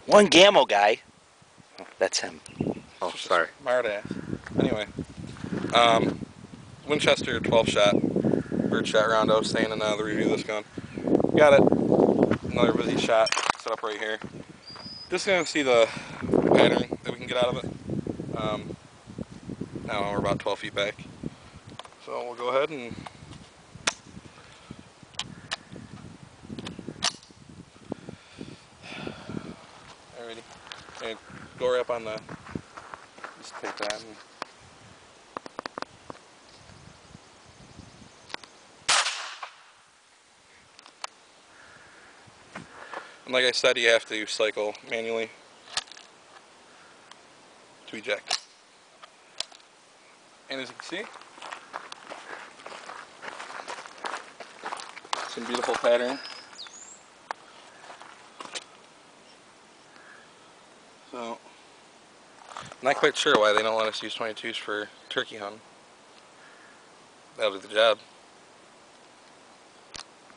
One Gammo guy. Oh, that's him. Oh, Just sorry. smart ass. Anyway, Winchester 12 shot, birshot round. I was saying in the review of this gun. Got it. Another busy shot set up right here. Just gonna see the pattern that we can get out of it. Now we're about 12 feet back. So we'll go ahead and alrighty. Okay, go right up on the. Just take that. And like I said, you have to cycle manually to eject. And as you can see, some beautiful pattern. So, I'm not quite sure why they don't let us use 22s for turkey hunting. That'll do the job.